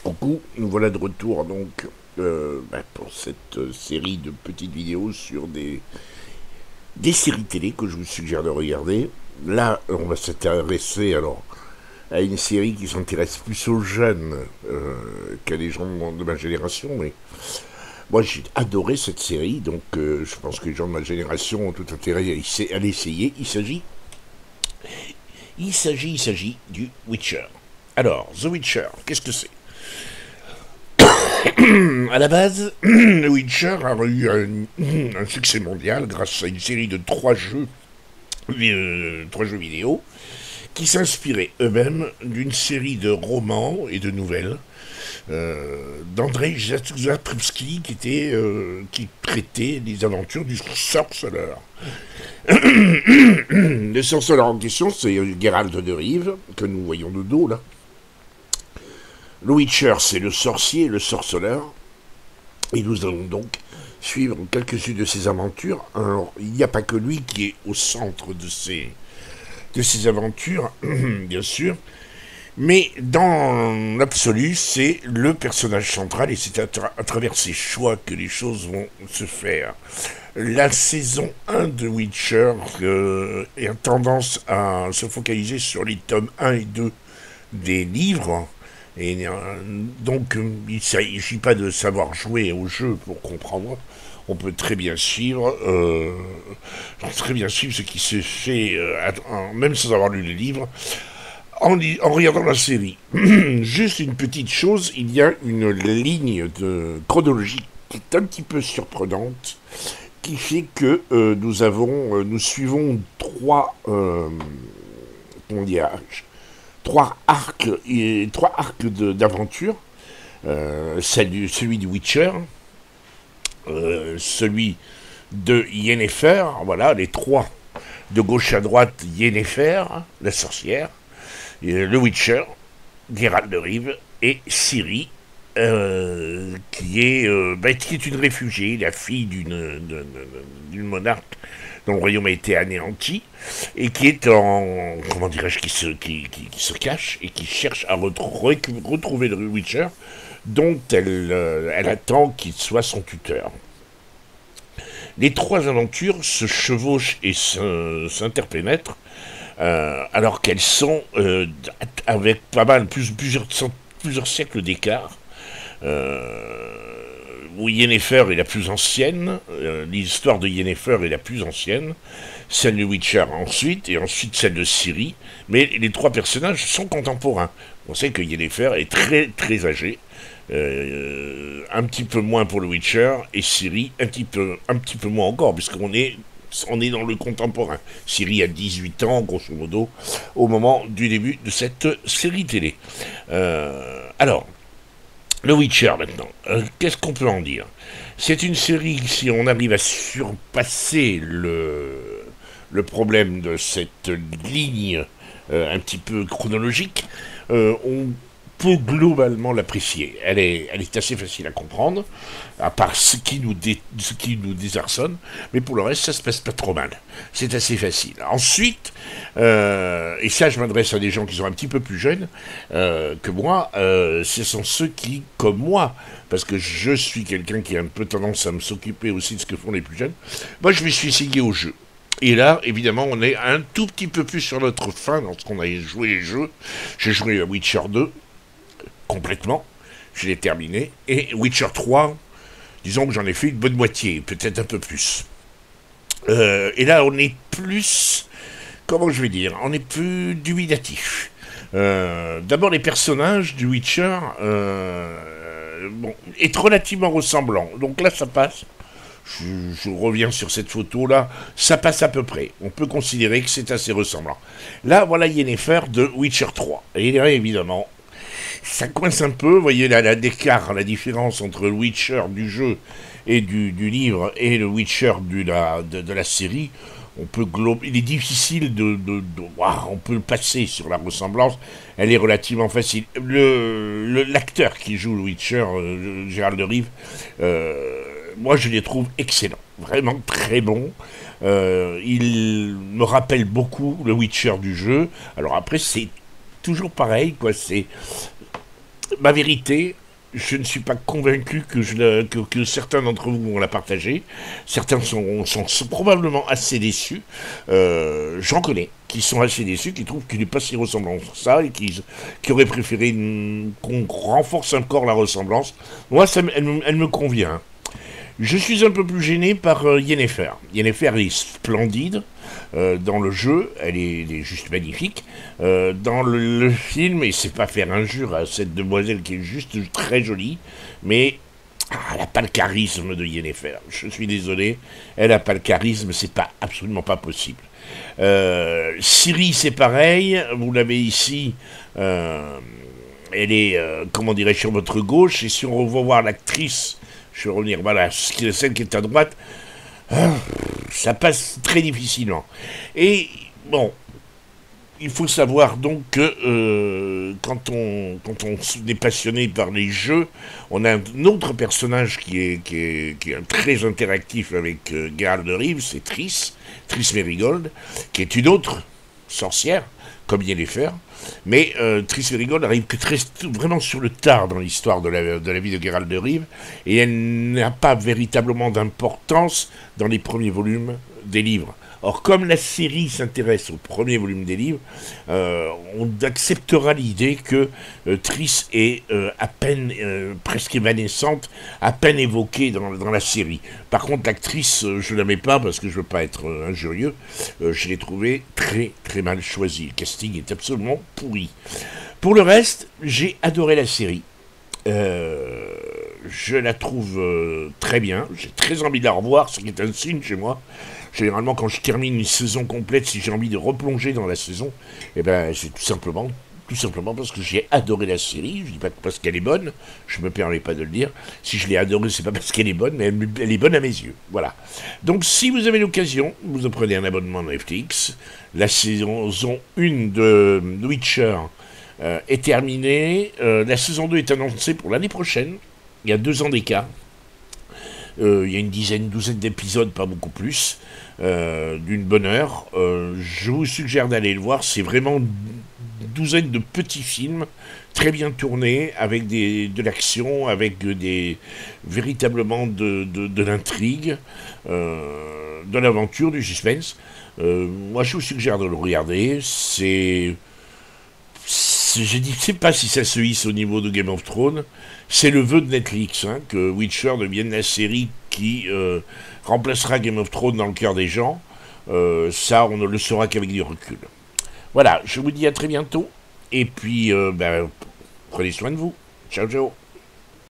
Coucou, nous voilà de retour donc pour cette série de petites vidéos sur des séries télé que je vous suggère de regarder. Là, on va s'intéresser alors à une série qui s'intéresse plus aux jeunes qu'à les gens de ma génération. Mais moi, j'ai adoré cette série, donc je pense que les gens de ma génération ont tout intérêt à l'essayer. Il s'agit du Witcher. Alors, The Witcher, qu'est-ce que c'est? À la base, The Witcher a eu un succès mondial grâce à une série de trois jeux vidéo qui s'inspiraient eux-mêmes d'une série de romans et de nouvelles d'Andrzej Sapkowski qui traitait les aventures du sorceleur. Le sorceleur en question, c'est Geralt de Rive, que nous voyons de dos là. Le Witcher, c'est le sorcier et le sorceleur. Et nous allons donc suivre quelques-unes de ses aventures. Alors, il n'y a pas que lui qui est au centre de ces aventures, bien sûr. Mais dans l'absolu, c'est le personnage central et c'est à travers ses choix que les choses vont se faire. La saison 1 de Witcher a tendance à se focaliser sur les tomes 1 et 2 des livres. Et donc, il ne s'agit pas de savoir jouer au jeu pour comprendre. On peut très bien suivre ce qui se fait, même sans avoir lu les livres, en regardant la série. Juste une petite chose, il y a une ligne de chronologie qui est un petit peu surprenante, qui fait que nous suivons comment dirais-je, trois arcs d'aventure. Celui du Witcher, celui de Yennefer, voilà, les trois de gauche à droite, Yennefer, la sorcière, le Witcher, Geralt de Rive, et Ciri, qui est une réfugiée, la fille d'une monarque dont le royaume a été anéanti, et qui est comment dirais-je, qui se cache et qui cherche à retrouver le Witcher, dont elle attend qu'il soit son tuteur. Les trois aventures se chevauchent et s'interpénètrent, alors qu'elles sont avec pas mal, plusieurs siècles d'écart. Où Yennefer est la plus ancienne, l'histoire de Yennefer est la plus ancienne, celle de Witcher ensuite, et ensuite celle de Ciri, mais les trois personnages sont contemporains. On sait que Yennefer est très très âgée, un petit peu moins pour le Witcher, et Ciri un petit peu moins encore, puisqu'on est dans le contemporain. Ciri a 18 ans, grosso modo, au moment du début de cette série télé. Alors, le Witcher maintenant, qu'est-ce qu'on peut en dire? C'est une série, si on arrive à surpasser le problème de cette ligne un petit peu chronologique, on peut globalement l'apprécier. Elle est assez facile à comprendre, à part ce qui nous désarçonne, mais pour le reste, ça se passe pas trop mal. C'est assez facile. Ensuite, et ça, je m'adresse à des gens qui sont un petit peu plus jeunes que moi, ce sont ceux qui, comme moi, parce que je suis quelqu'un qui a un peu tendance à me s'occuper aussi de ce que font les plus jeunes, moi, je me suis essayé au jeu. Et là, évidemment, on est un tout petit peu plus sur notre fin lorsqu'on a joué les jeux. J'ai joué à Witcher 2, complètement, je l'ai terminé, et Witcher 3, disons que j'en ai fait une bonne moitié, peut-être un peu plus. Et là, on est plus, comment je vais dire, on est plus dubitatif. D'abord, les personnages du Witcher est relativement ressemblant, donc là, ça passe. Je reviens sur cette photo-là, ça passe à peu près. On peut considérer que c'est assez ressemblant. Là, voilà Yennefer de Witcher 3. Et là, évidemment, ça coince un peu. Vous voyez là l'écart, la différence entre le Witcher du jeu et du livre et le Witcher de la série. Il est difficile on peut le passer sur la ressemblance. Elle est relativement facile. L'acteur qui joue le Witcher, Gérald de Rive, moi je les trouve excellents, vraiment très bons. Il me rappelle beaucoup le Witcher du jeu. Alors après c'est toujours pareil, quoi. ma vérité, je ne suis pas convaincu que certains d'entre vous vont la partager. Certains sont probablement assez déçus. J'en connais qui sont assez déçus, qui trouvent qu'il n'est pas si ressemblant que ça et qui auraient préféré qu'on renforce encore la ressemblance. Moi, elle me convient. Je suis un peu plus gêné par Yennefer. Yennefer est splendide dans le jeu, elle est juste magnifique. Dans le film, et c'est pas faire injure à cette demoiselle qui est juste très jolie, mais elle n'a pas le charisme de Yennefer. Je suis désolé, elle n'a pas le charisme, c'est pas absolument pas possible. Ciri, c'est pareil, vous l'avez ici. Elle est, comment dirais-je, sur votre gauche, et si on revoit voir l'actrice, je vais revenir, voilà, celle qui est à droite, ça passe très difficilement. Et bon, il faut savoir donc que quand on est passionné par les jeux, on a un autre personnage qui est très interactif avec Geralt de Rive, c'est Triss Merigold, qui est une autre sorcière, comme Yennefer. Mais Triss Merigold arrive que vraiment sur le tard dans l'histoire de la vie de Geralt de Rive, et elle n'a pas véritablement d'importance dans les premiers volumes des livres. Or, comme la série s'intéresse au premier volume des livres, on acceptera l'idée que Triss est à peine presque évanescente, à peine évoquée dans la série. Par contre, l'actrice, je ne la mets pas parce que je ne veux pas être injurieux, je l'ai trouvée très très mal choisie. Le casting est absolument pourri. Pour le reste, j'ai adoré la série. Je la trouve très bien. J'ai très envie de la revoir, ce qui est un signe chez moi. Généralement, quand je termine une saison complète, si j'ai envie de replonger dans la saison, eh ben, c'est tout simplement parce que j'ai adoré la série. Je dis pas parce qu'elle est bonne, je me permets pas de le dire. Si je l'ai adorée, c'est pas parce qu'elle est bonne, mais elle est bonne à mes yeux. Voilà. Donc, si vous avez l'occasion, vous en prenez un abonnement Netflix. La saison 1 de Witcher est terminée. La saison 2 est annoncée pour l'année prochaine. Il y a 2 ans d'écart. Il y a une douzaine d'épisodes, pas beaucoup plus, d'une bonne heure. Je vous suggère d'aller le voir. C'est vraiment une douzaine de petits films très bien tournés, avec de l'action, avec véritablement de l'intrigue, de l'aventure, du suspense. Moi, je vous suggère de le regarder. Je ne sais pas si ça se hisse au niveau de Game of Thrones. C'est le vœu de Netflix, hein, que Witcher devienne la série qui remplacera Game of Thrones dans le cœur des gens. Ça, on ne le saura qu'avec du recul. Voilà, je vous dis à très bientôt. Et puis, prenez soin de vous. Ciao, ciao.